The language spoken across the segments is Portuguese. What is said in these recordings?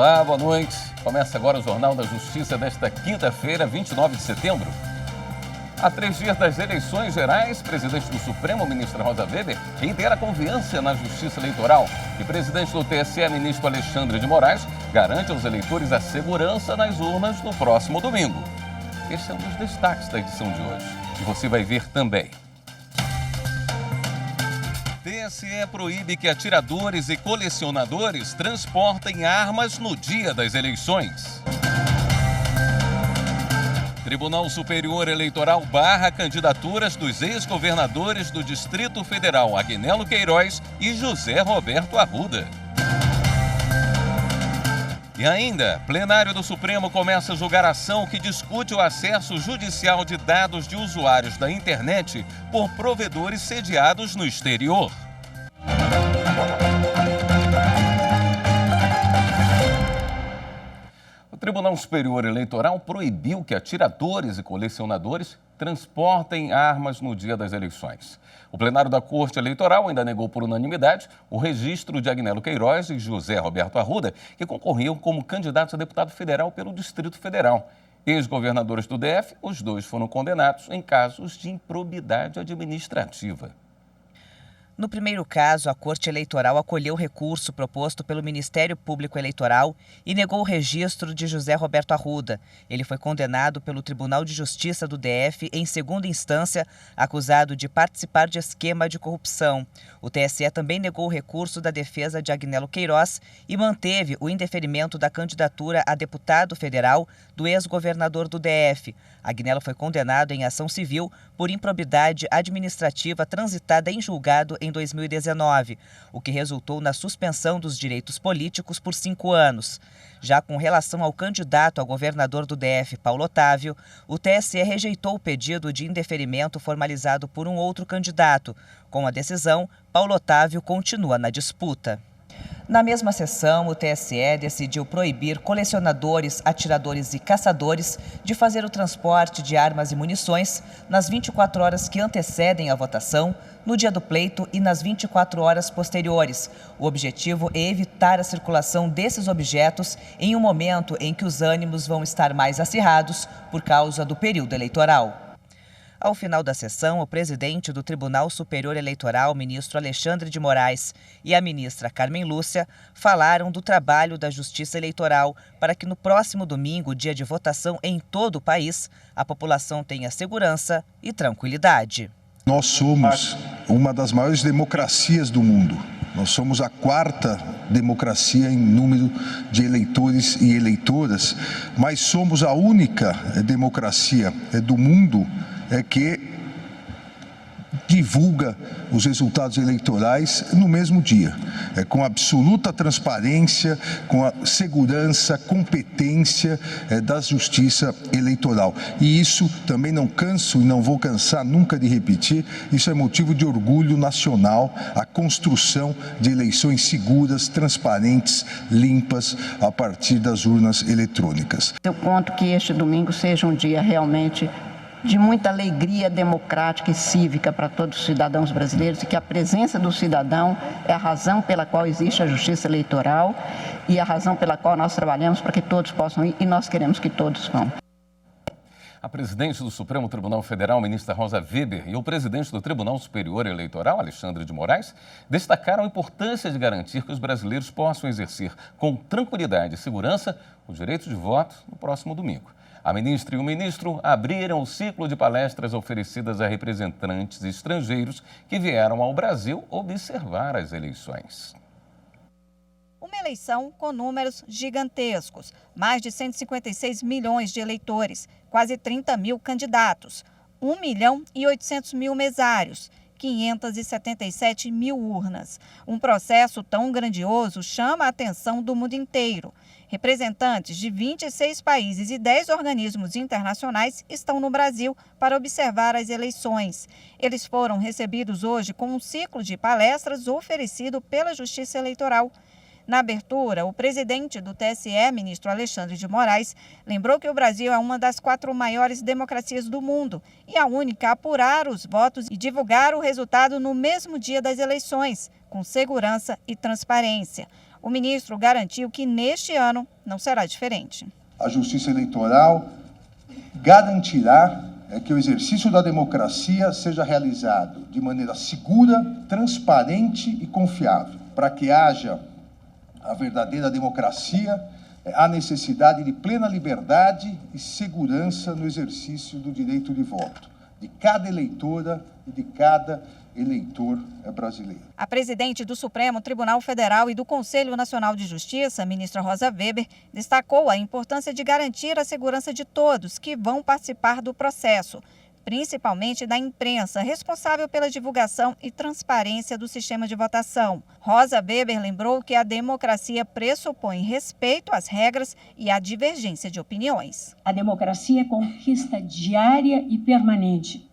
Olá, boa noite. Começa agora o Jornal da Justiça desta quinta-feira, 29 de setembro. Há 3 dias das eleições gerais, presidente do Supremo, ministra Rosa Weber, reitera a confiança na Justiça Eleitoral. E presidente do TSE, ministro Alexandre de Moraes, garante aos eleitores a segurança nas urnas no próximo domingo. Este é um dos destaques da edição de hoje. E você vai ver também. TSE proíbe que atiradores e colecionadores transportem armas no dia das eleições. Tribunal Superior Eleitoral barra candidaturas dos ex-governadores do Distrito Federal Agnello Queiroz e José Roberto Arruda. E ainda, plenário do Supremo começa a julgar a ação que discute o acesso judicial de dados de usuários da internet por provedores sediados no exterior. O Tribunal Superior Eleitoral proibiu que atiradores e colecionadores transportem armas no dia das eleições. O plenário da Corte Eleitoral ainda negou por unanimidade o registro de Agnello Queiroz e José Roberto Arruda, que concorriam como candidatos a deputado federal pelo Distrito Federal. Ex-governadores do DF, os dois foram condenados em casos de improbidade administrativa. No primeiro caso, a Corte Eleitoral acolheu o recurso proposto pelo Ministério Público Eleitoral e negou o registro de José Roberto Arruda. Ele foi condenado pelo Tribunal de Justiça do DF em segunda instância, acusado de participar de esquema de corrupção. O TSE também negou o recurso da defesa de Agnello Queiroz e manteve o indeferimento da candidatura a deputado federal do ex-governador do DF. Agnello foi condenado em ação civil por improbidade administrativa transitada em julgado em 2019, o que resultou na suspensão dos direitos políticos por 5 anos. Já com relação ao candidato a governador do DF, Paulo Otávio, o TSE rejeitou o pedido de indeferimento formalizado por um outro candidato. Com a decisão, Paulo Otávio continua na disputa. Na mesma sessão, o TSE decidiu proibir colecionadores, atiradores e caçadores de fazer o transporte de armas e munições nas 24 horas que antecedem a votação, no dia do pleito e nas 24 horas posteriores. O objetivo é evitar a circulação desses objetos em um momento em que os ânimos vão estar mais acirrados por causa do período eleitoral. Ao final da sessão, o presidente do Tribunal Superior Eleitoral, ministro Alexandre de Moraes, e a ministra Carmen Lúcia falaram do trabalho da Justiça Eleitoral para que no próximo domingo, dia de votação em todo o país, a população tenha segurança e tranquilidade. Nós somos uma das maiores democracias do mundo. Nós somos a 4ª democracia em número de eleitores e eleitoras, mas somos a única democracia do mundo que divulga os resultados eleitorais no mesmo dia, com absoluta transparência, com a segurança, competência da Justiça Eleitoral. E isso também não canso e não vou cansar nunca de repetir, isso é motivo de orgulho nacional, a construção de eleições seguras, transparentes, limpas, a partir das urnas eletrônicas. Eu conto que este domingo seja um dia realmente de muita alegria democrática e cívica para todos os cidadãos brasileiros e que a presença do cidadão é a razão pela qual existe a Justiça Eleitoral e a razão pela qual nós trabalhamos para que todos possam ir e nós queremos que todos vão. A presidente do Supremo Tribunal Federal, ministra Rosa Weber, e o presidente do Tribunal Superior Eleitoral, Alexandre de Moraes, destacaram a importância de garantir que os brasileiros possam exercer com tranquilidade e segurança o direito de voto no próximo domingo. A ministra e o ministro abriram o ciclo de palestras oferecidas a representantes estrangeiros que vieram ao Brasil observar as eleições. Uma eleição com números gigantescos, mais de 156 milhões de eleitores, quase 30 mil candidatos, 1.800.000 mesários, 577 mil urnas. Um processo tão grandioso chama a atenção do mundo inteiro. Representantes de 26 países e 10 organismos internacionais estão no Brasil para observar as eleições. Eles foram recebidos hoje com um ciclo de palestras oferecido pela Justiça Eleitoral. Na abertura, o presidente do TSE, ministro Alexandre de Moraes, lembrou que o Brasil é uma das 4 maiores democracias do mundo e a única a apurar os votos e divulgar o resultado no mesmo dia das eleições, com segurança e transparência. O ministro garantiu que neste ano não será diferente. A Justiça Eleitoral garantirá que o exercício da democracia seja realizado de maneira segura, transparente e confiável. Para que haja a verdadeira democracia, há necessidade de plena liberdade e segurança no exercício do direito de voto de cada eleitora e de cada eleitor brasileiro. A presidente do Supremo Tribunal Federal e do Conselho Nacional de Justiça, a ministra Rosa Weber, destacou a importância de garantir a segurança de todos que vão participar do processo, principalmente da imprensa, responsável pela divulgação e transparência do sistema de votação. Rosa Weber lembrou que a democracia pressupõe respeito às regras e à divergência de opiniões. A democracia é conquista diária e permanente,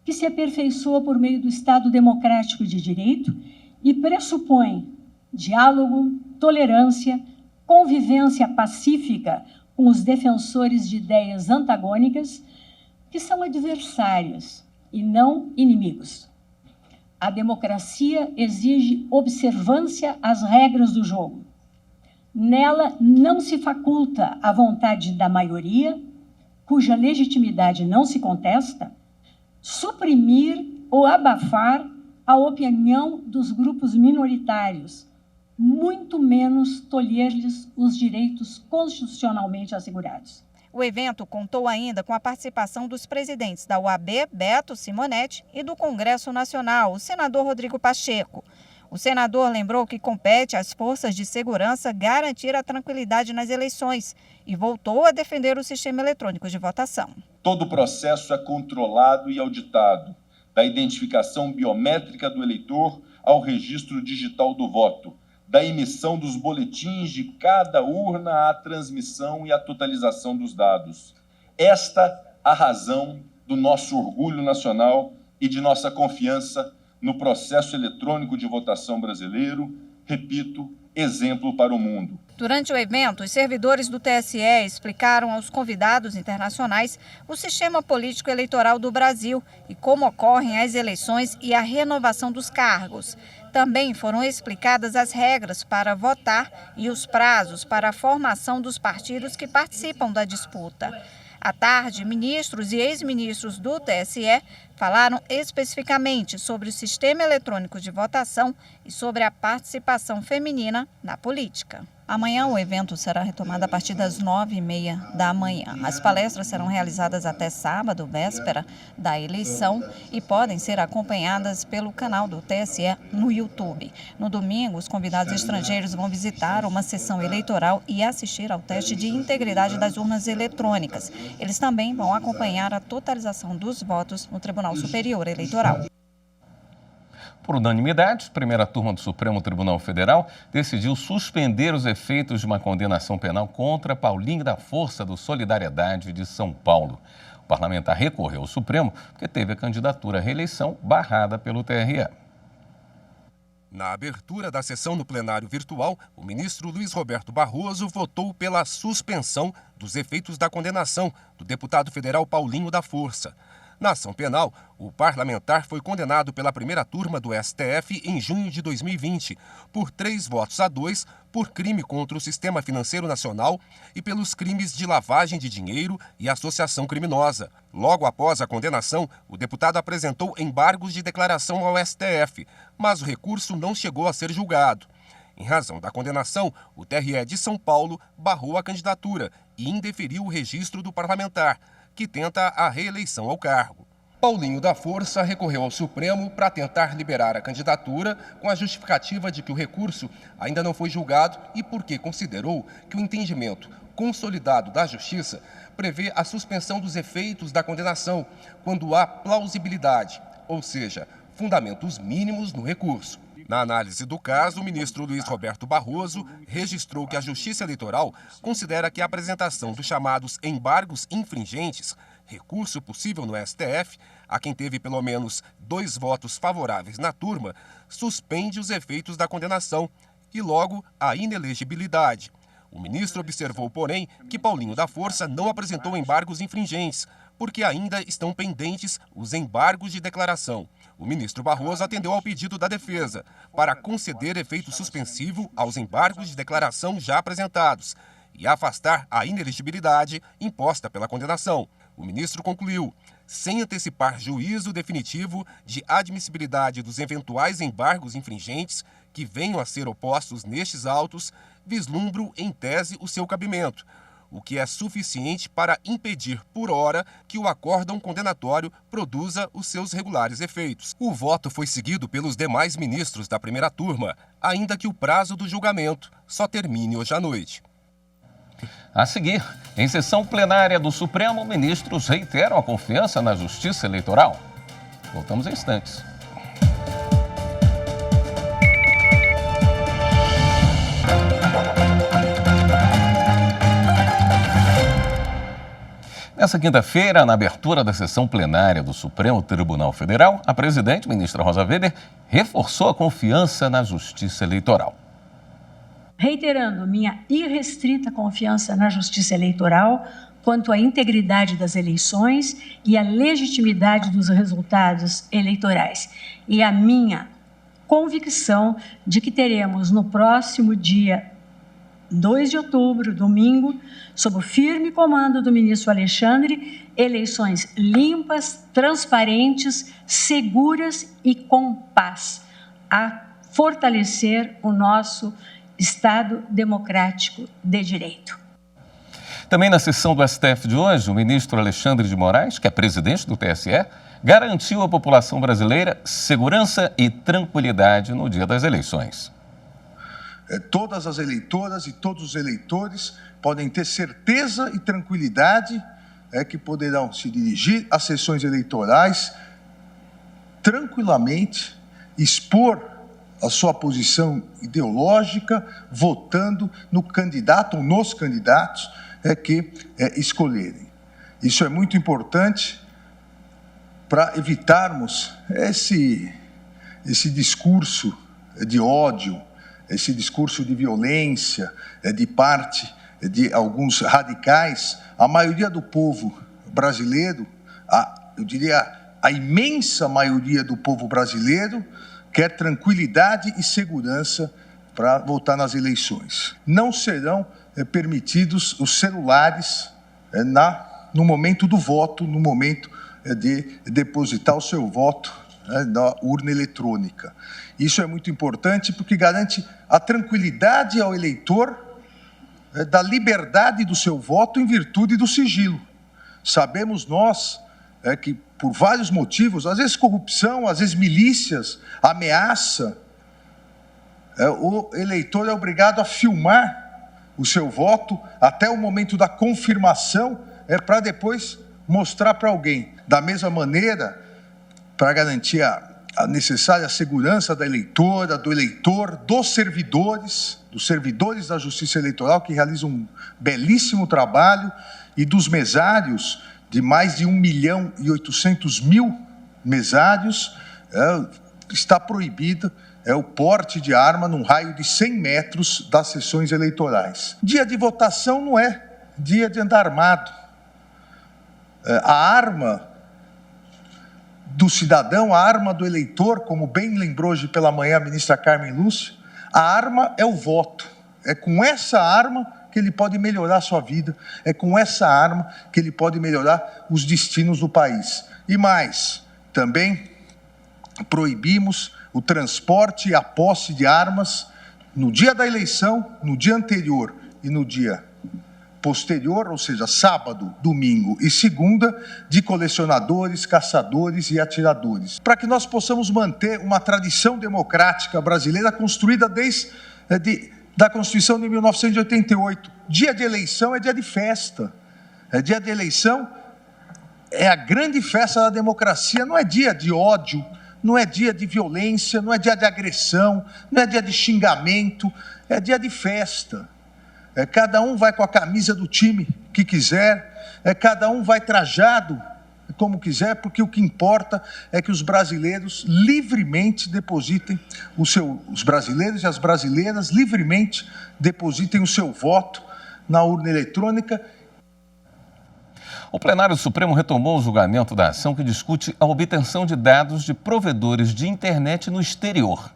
que se aperfeiçoa por meio do Estado democrático de direito e pressupõe diálogo, tolerância, convivência pacífica com os defensores de ideias antagônicas, que são adversários e não inimigos. A democracia exige observância às regras do jogo. Nela não se faculta a vontade da maioria, cuja legitimidade não se contesta, suprimir ou abafar a opinião dos grupos minoritários, muito menos tolher-lhes os direitos constitucionalmente assegurados. O evento contou ainda com a participação dos presidentes da UAB, Beto Simonetti, e do Congresso Nacional, o senador Rodrigo Pacheco. O senador lembrou que compete às forças de segurança garantir a tranquilidade nas eleições e voltou a defender o sistema eletrônico de votação. Todo o processo é controlado e auditado, da identificação biométrica do eleitor ao registro digital do voto, da emissão dos boletins de cada urna à transmissão e à totalização dos dados. Esta a razão do nosso orgulho nacional e de nossa confiança no processo eletrônico de votação brasileiro, repito, exemplo para o mundo. Durante o evento, os servidores do TSE explicaram aos convidados internacionais o sistema político eleitoral do Brasil e como ocorrem as eleições e a renovação dos cargos. Também foram explicadas as regras para votar e os prazos para a formação dos partidos que participam da disputa. À tarde, ministros e ex-ministros do TSE falaram especificamente sobre o sistema eletrônico de votação e sobre a participação feminina na política. Amanhã o evento será retomado a partir das 9h30 da manhã. As palestras serão realizadas até sábado, véspera da eleição, e podem ser acompanhadas pelo canal do TSE no YouTube. No domingo, os convidados estrangeiros vão visitar uma sessão eleitoral e assistir ao teste de integridade das urnas eletrônicas. Eles também vão acompanhar a totalização dos votos no Tribunal Superior Eleitoral. Por unanimidade, a primeira turma do Supremo Tribunal Federal decidiu suspender os efeitos de uma condenação penal contra Paulinho da Força do Solidariedade de São Paulo. O parlamentar recorreu ao Supremo porque teve a candidatura à reeleição barrada pelo TRE. Na abertura da sessão no plenário virtual, o ministro Luiz Roberto Barroso votou pela suspensão dos efeitos da condenação do deputado federal Paulinho da Força. Na ação penal, o parlamentar foi condenado pela primeira turma do STF em junho de 2020 por 3-2 por crime contra o Sistema Financeiro Nacional e pelos crimes de lavagem de dinheiro e associação criminosa. Logo após a condenação, o deputado apresentou embargos de declaração ao STF, mas o recurso não chegou a ser julgado. Em razão da condenação, o TRE de São Paulo barrou a candidatura e indeferiu o registro do parlamentar, que tenta a reeleição ao cargo. Paulinho da Força recorreu ao Supremo para tentar liberar a candidatura com a justificativa de que o recurso ainda não foi julgado e porque considerou que o entendimento consolidado da Justiça prevê a suspensão dos efeitos da condenação quando há plausibilidade, ou seja, fundamentos mínimos no recurso. Na análise do caso, o ministro Luiz Roberto Barroso registrou que a Justiça Eleitoral considera que a apresentação dos chamados embargos infringentes, recurso possível no STF, a quem teve pelo menos 2 votos favoráveis na turma, suspende os efeitos da condenação e, logo, a inelegibilidade. O ministro observou, porém, que Paulinho da Força não apresentou embargos infringentes, porque ainda estão pendentes os embargos de declaração. O ministro Barroso atendeu ao pedido da defesa para conceder efeito suspensivo aos embargos de declaração já apresentados e afastar a inelegibilidade imposta pela condenação. O ministro concluiu, sem antecipar juízo definitivo de admissibilidade dos eventuais embargos infringentes que venham a ser opostos nestes autos, vislumbro em tese o seu cabimento, o que é suficiente para impedir, por hora, que o acórdão condenatório produza os seus regulares efeitos. O voto foi seguido pelos demais ministros da primeira turma, ainda que o prazo do julgamento só termine hoje à noite. A seguir, em sessão plenária do Supremo, ministros reiteram a confiança na Justiça Eleitoral. Voltamos em instantes. Nessa quinta-feira, na abertura da sessão plenária do Supremo Tribunal Federal, a presidente, ministra Rosa Weber, reforçou a confiança na Justiça Eleitoral. Reiterando minha irrestrita confiança na Justiça Eleitoral quanto à integridade das eleições e à legitimidade dos resultados eleitorais. E a minha convicção de que teremos no próximo dia 2 de outubro, domingo, sob o firme comando do ministro Alexandre, eleições limpas, transparentes, seguras e com paz, a fortalecer o nosso Estado democrático de direito. Também na sessão do STF de hoje, o ministro Alexandre de Moraes, que é presidente do TSE, garantiu à população brasileira segurança e tranquilidade no dia das eleições. Todas as eleitoras e todos os eleitores podem ter certeza e tranquilidade que poderão se dirigir às sessões eleitorais tranquilamente, expor a sua posição ideológica, votando no candidato ou nos candidatos que escolherem. Isso é muito importante para evitarmos esse discurso de ódio, esse discurso de violência de parte de alguns radicais. A maioria do povo brasileiro, eu diria a imensa maioria do povo brasileiro, quer tranquilidade e segurança para votar nas eleições. Não serão permitidos os celulares no momento do voto, no momento de depositar o seu voto na urna eletrônica. Isso é muito importante porque garante a tranquilidade ao eleitor da liberdade do seu voto em virtude do sigilo. Sabemos nós que, por vários motivos, às vezes corrupção, às vezes milícias, ameaça, o eleitor é obrigado a filmar o seu voto até o momento da confirmação, para depois mostrar para alguém. Da mesma maneira, para garantir a necessária segurança da eleitora, do eleitor, dos servidores da Justiça Eleitoral, que realizam um belíssimo trabalho, e dos mesários, de mais de 1.800.000 mesários, está proibido o porte de arma num raio de 100 metros das sessões eleitorais. Dia de votação não é dia de andar armado. A arma do cidadão, a arma do eleitor, como bem lembrou hoje pela manhã a ministra Carmen Lúcia, a arma é o voto. É com essa arma que ele pode melhorar a sua vida, é com essa arma que ele pode melhorar os destinos do país. E mais, também proibimos o transporte e a posse de armas no dia da eleição, no dia anterior e no dia posterior, ou seja, sábado, domingo e segunda, de colecionadores, caçadores e atiradores. Para que nós possamos manter uma tradição democrática brasileira construída desde da Constituição de 1988. Dia de eleição é dia de festa. Dia de eleição é a grande festa da democracia, não é dia de ódio, não é dia de violência, não é dia de agressão, não é dia de xingamento, é dia de festa. Cada um vai com a camisa do time que quiser, cada um vai trajado como quiser, porque o que importa é que os brasileiros livremente depositem os brasileiros e as brasileiras livremente depositem o seu voto na urna eletrônica. O plenário Supremo retomou o julgamento da ação que discute a obtenção de dados de provedores de internet no exterior.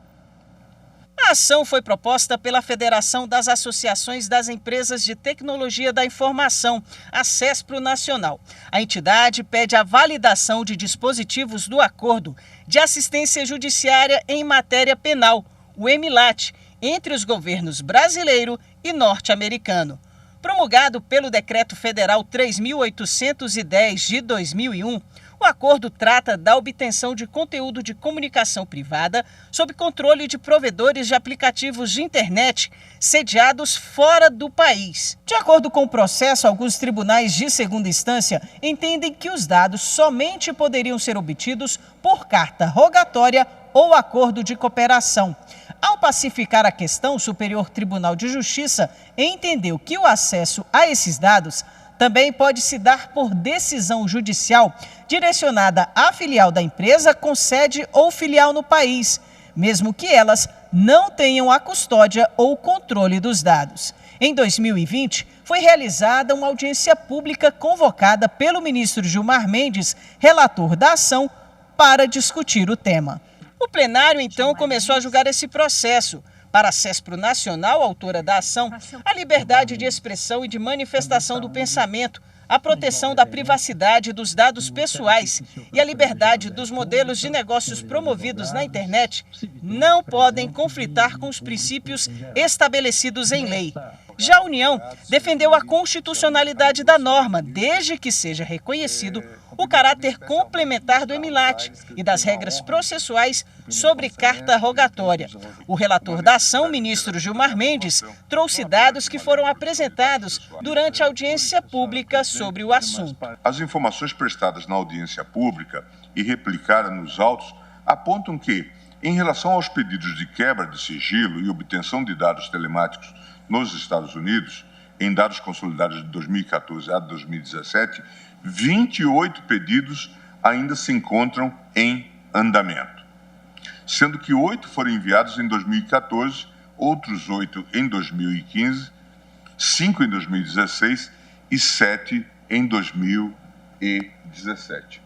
A ação foi proposta pela Federação das Associações das Empresas de Tecnologia da Informação, a CESPRO Nacional. A entidade pede a validação de dispositivos do Acordo de Assistência Judiciária em Matéria Penal, o EMILAT, entre os governos brasileiro e norte-americano. Promulgado pelo Decreto Federal 3.810 de 2001, o acordo trata da obtenção de conteúdo de comunicação privada sob controle de provedores de aplicativos de internet sediados fora do país. De acordo com o processo, alguns tribunais de segunda instância entendem que os dados somente poderiam ser obtidos por carta rogatória ou acordo de cooperação. Ao pacificar a questão, o Superior Tribunal de Justiça entendeu que o acesso a esses dados também pode se dar por decisão judicial direcionada à filial da empresa com sede ou filial no país, mesmo que elas não tenham a custódia ou controle dos dados. Em 2020, foi realizada uma audiência pública convocada pelo ministro Gilmar Mendes, relator da ação, para discutir o tema. O plenário, então, começou a julgar esse processo. Para a CESPRO Nacional, autora da ação, a liberdade de expressão e de manifestação do pensamento, a proteção da privacidade dos dados pessoais e a liberdade dos modelos de negócios promovidos na internet não podem conflitar com os princípios estabelecidos em lei. Já a União defendeu a constitucionalidade da norma, desde que seja reconhecido o caráter complementar do EMILAT e das regras processuais sobre carta rogatória. O relator da ação, o ministro Gilmar Mendes, trouxe dados que foram apresentados durante a audiência pública sobre o assunto. As informações prestadas na audiência pública e replicadas nos autos apontam que, em relação aos pedidos de quebra de sigilo e obtenção de dados telemáticos nos Estados Unidos, em dados consolidados de 2014 a 2017, 28 pedidos ainda se encontram em andamento, sendo que 8 foram enviados em 2014, outros 8 em 2015, 5 em 2016 e 7 em 2017.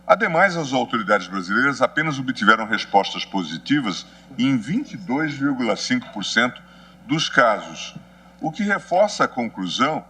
Ademais, as autoridades brasileiras apenas obtiveram respostas positivas em 22,5% dos casos, o que reforça a conclusão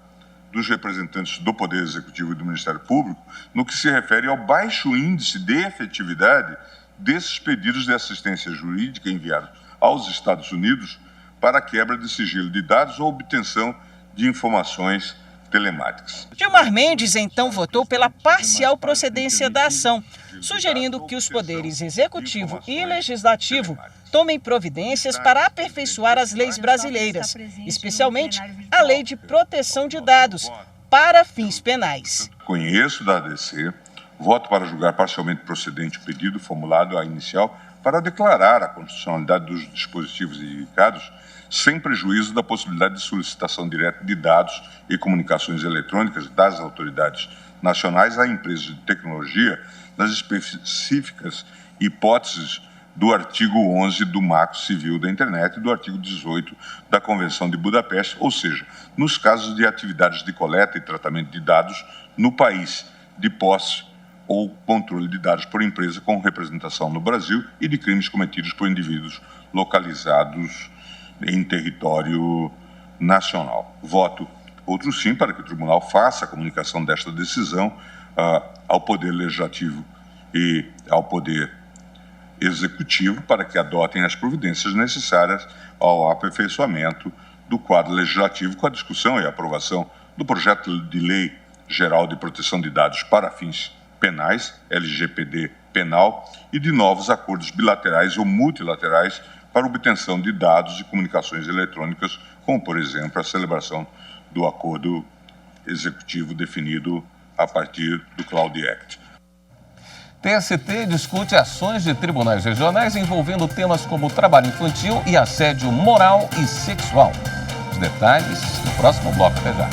dos representantes do Poder Executivo e do Ministério Público no que se refere ao baixo índice de efetividade desses pedidos de assistência jurídica enviados aos Estados Unidos para a quebra de sigilo de dados ou obtenção de informações telemáticas. Gilmar Mendes, então, votou pela parcial procedência da ação, sugerindo que os poderes executivo e legislativo tomem providências para aperfeiçoar as leis brasileiras, especialmente a Lei de Proteção de Dados, para fins penais. Conheço da ADC, voto para julgar parcialmente procedente o pedido formulado à inicial para declarar a constitucionalidade dos dispositivos indicados, sem prejuízo da possibilidade de solicitação direta de dados e comunicações eletrônicas das autoridades nacionais a empresas de tecnologia nas específicas hipóteses do artigo 11 do Marco Civil da Internet e do artigo 18 da Convenção de Budapeste, ou seja, nos casos de atividades de coleta e tratamento de dados no país, de posse ou controle de dados por empresa com representação no Brasil e de crimes cometidos por indivíduos localizados em território nacional. Voto outro sim para que o tribunal faça a comunicação desta decisão ao Poder Legislativo e ao Poder Executivo para que adotem as providências necessárias ao aperfeiçoamento do quadro legislativo com a discussão e aprovação do projeto de Lei Geral de Proteção de Dados para fins penais, LGPD penal, e de novos acordos bilaterais ou multilaterais para obtenção de dados e comunicações eletrônicas, como, por exemplo, a celebração do acordo executivo definido a partir do Cloud Act. TST discute ações de tribunais regionais envolvendo temas como trabalho infantil e assédio moral e sexual. Os detalhes no próximo bloco. Até já.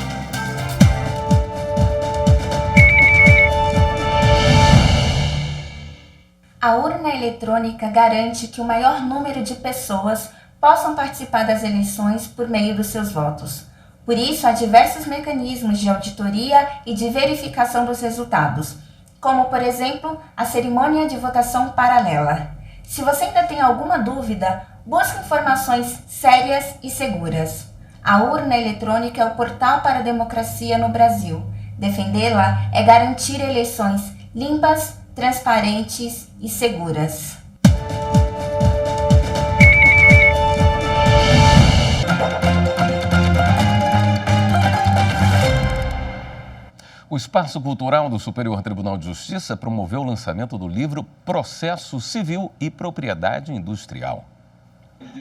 A urna eletrônica garante que o maior número de pessoas possam participar das eleições por meio dos seus votos. Por isso, há diversos mecanismos de auditoria e de verificação dos resultados, como, por exemplo, a cerimônia de votação paralela. Se você ainda tem alguma dúvida, busque informações sérias e seguras. A urna eletrônica é o portal para a democracia no Brasil. Defendê-la é garantir eleições limpas, transparentes e seguras. O Espaço Cultural do Superior Tribunal de Justiça promoveu o lançamento do livro Processo Civil e Propriedade Industrial.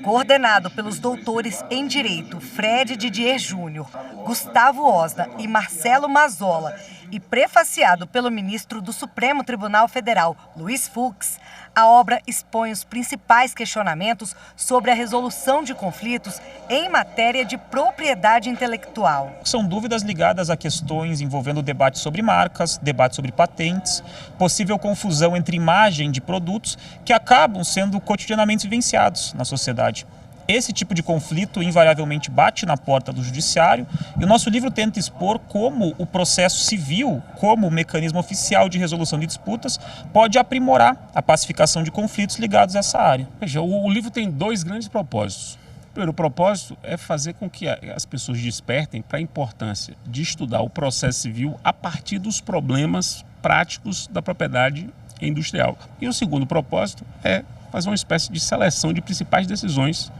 Coordenado pelos doutores em Direito Fred Didier Júnior, Gustavo Osna e Marcelo Mazzola, e prefaciado pelo ministro do Supremo Tribunal Federal, Luiz Fux, a obra expõe os principais questionamentos sobre a resolução de conflitos em matéria de propriedade intelectual. São dúvidas ligadas a questões envolvendo debate sobre marcas, debate sobre patentes, possível confusão entre imagem de produtos que acabam sendo cotidianamente vivenciados na sociedade. Esse tipo de conflito invariavelmente bate na porta do judiciário e o nosso livro tenta expor como o processo civil, como mecanismo oficial de resolução de disputas, pode aprimorar a pacificação de conflitos ligados a essa área. Veja, o livro tem dois grandes propósitos. O primeiro propósito é fazer com que as pessoas despertem para a importância de estudar o processo civil a partir dos problemas práticos da propriedade industrial. E o segundo propósito é fazer uma espécie de seleção de principais decisões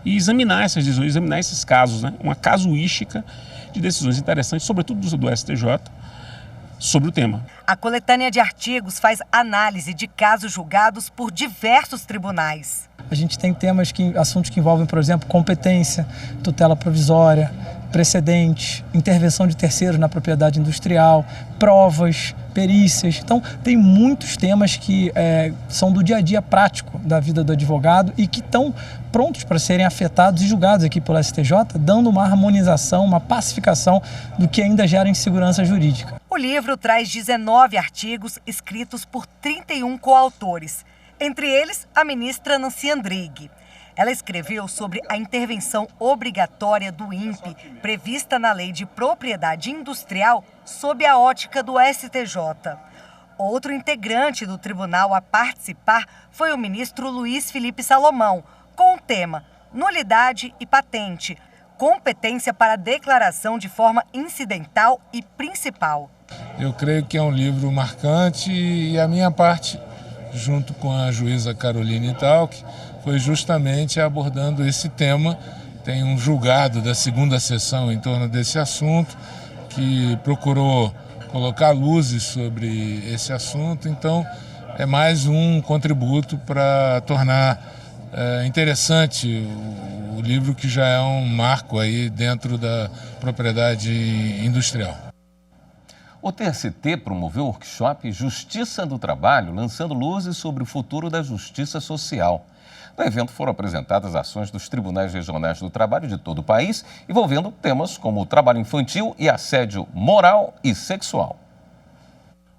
e examinar essas decisões, examinar esses casos, né? Uma casuística de decisões interessantes, sobretudo do STJ, sobre o tema. A coletânea de artigos faz análise de casos julgados por diversos tribunais. A gente tem assuntos que envolvem, por exemplo, competência, tutela provisória, precedentes, intervenção de terceiros na propriedade industrial, provas, perícias. Então, tem muitos temas que são do dia a dia prático da vida do advogado e que estão prontos para serem afetados e julgados aqui pelo STJ, dando uma harmonização, uma pacificação do que ainda gera insegurança jurídica. O livro traz 19 artigos escritos por 31 coautores, entre eles a ministra Nancy Andrighi. Ela escreveu sobre a intervenção obrigatória do INPE, prevista na Lei de Propriedade Industrial, sob a ótica do STJ. Outro integrante do tribunal a participar foi o ministro Luiz Felipe Salomão, com o tema Nulidade e Patente, competência para declaração de forma incidental e principal. Eu creio que é um livro marcante e a minha parte, junto com a juíza Caroline Talck, foi justamente abordando esse tema. Tem um julgado da segunda sessão em torno desse assunto, que procurou colocar luzes sobre esse assunto. Então, é mais um contributo para tornar interessante o livro, que já é um marco aí dentro da propriedade industrial. O TST promoveu o workshop Justiça do Trabalho, lançando luzes sobre o futuro da justiça social. No evento foram apresentadas ações dos tribunais regionais do trabalho de todo o país, envolvendo temas como o trabalho infantil e assédio moral e sexual.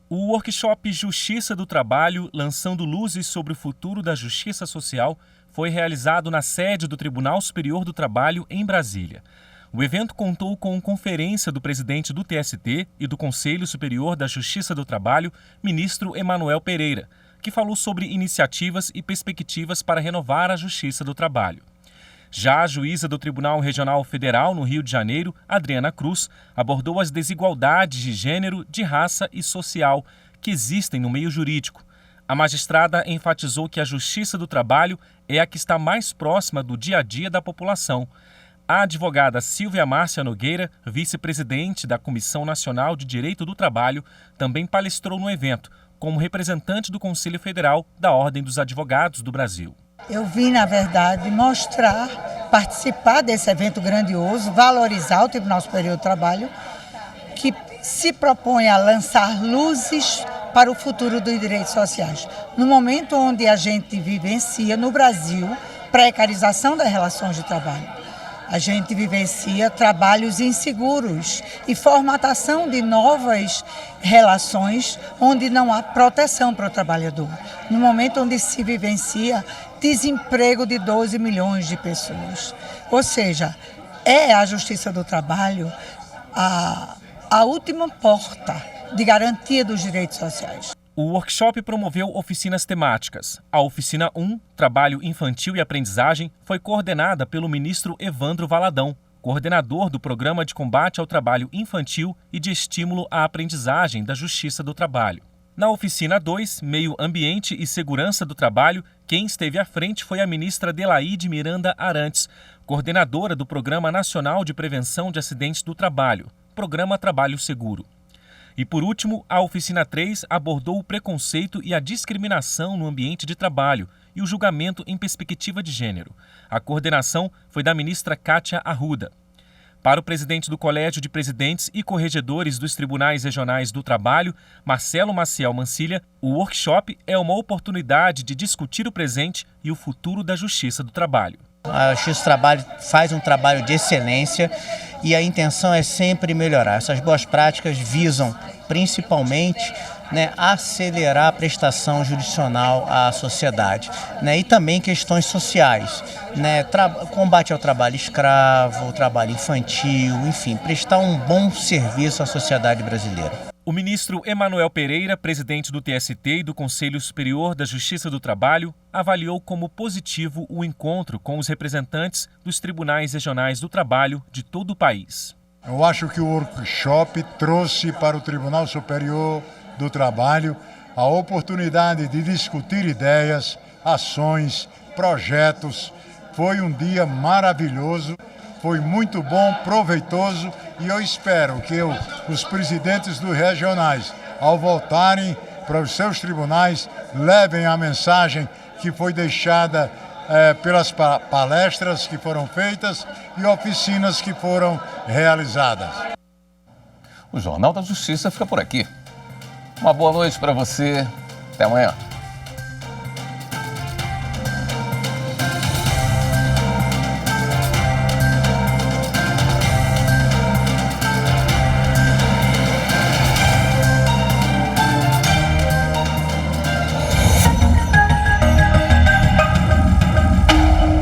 O workshop Justiça do Trabalho, lançando luzes sobre o futuro da justiça social, foi realizado na sede do Tribunal Superior do Trabalho, em Brasília. O evento contou com conferência do presidente do TST e do Conselho Superior da Justiça do Trabalho, ministro Emanuel Pereira, que falou sobre iniciativas e perspectivas para renovar a Justiça do Trabalho. Já a juíza do Tribunal Regional Federal, no Rio de Janeiro, Adriana Cruz, abordou as desigualdades de gênero, de raça e social que existem no meio jurídico. A magistrada enfatizou que a Justiça do Trabalho é a que está mais próxima do dia a dia da população. A advogada Silvia Márcia Nogueira, vice-presidente da Comissão Nacional de Direito do Trabalho, também palestrou no evento, como representante do Conselho Federal da Ordem dos Advogados do Brasil. Eu vim, na verdade, participar desse evento grandioso, valorizar o Tribunal Superior do Trabalho, que se propõe a lançar luzes para o futuro dos direitos sociais. No momento onde a gente vivencia, no Brasil, precarização das relações de trabalho. A gente vivencia trabalhos inseguros e formatação de novas relações onde não há proteção para o trabalhador. No momento onde se vivencia desemprego de 12 milhões de pessoas. Ou seja, é a Justiça do Trabalho a última porta de garantia dos direitos sociais. O workshop promoveu oficinas temáticas. A oficina 1, Trabalho Infantil e Aprendizagem, foi coordenada pelo ministro Evandro Valadão, coordenador do Programa de Combate ao Trabalho Infantil e de Estímulo à Aprendizagem da Justiça do Trabalho. Na oficina 2, Meio Ambiente e Segurança do Trabalho, quem esteve à frente foi a ministra Delaide Miranda Arantes, coordenadora do Programa Nacional de Prevenção de Acidentes do Trabalho, Programa Trabalho Seguro. E, por último, a oficina 3 abordou o preconceito e a discriminação no ambiente de trabalho e o julgamento em perspectiva de gênero. A coordenação foi da ministra Kátia Arruda. Para o presidente do Colégio de Presidentes e Corregedores dos Tribunais Regionais do Trabalho, Marcelo Maciel Mancilha, o workshop é uma oportunidade de discutir o presente e o futuro da Justiça do Trabalho. A Justiça do Trabalho faz um trabalho de excelência e a intenção é sempre melhorar. Essas boas práticas visam principalmente acelerar a prestação jurisdicional à sociedade, e também questões sociais, combate ao trabalho escravo, trabalho infantil, enfim, prestar um bom serviço à sociedade brasileira. O ministro Emanuel Pereira, presidente do TST e do Conselho Superior da Justiça do Trabalho, avaliou como positivo o encontro com os representantes dos tribunais regionais do trabalho de todo o país. Eu acho que o workshop trouxe para o Tribunal Superior do Trabalho a oportunidade de discutir ideias, ações, projetos. Foi um dia maravilhoso. Foi muito bom, proveitoso e eu espero que os presidentes dos regionais, ao voltarem para os seus tribunais, levem a mensagem que foi deixada pelas palestras que foram feitas e oficinas que foram realizadas. O Jornal da Justiça fica por aqui. Uma boa noite para você. Até amanhã.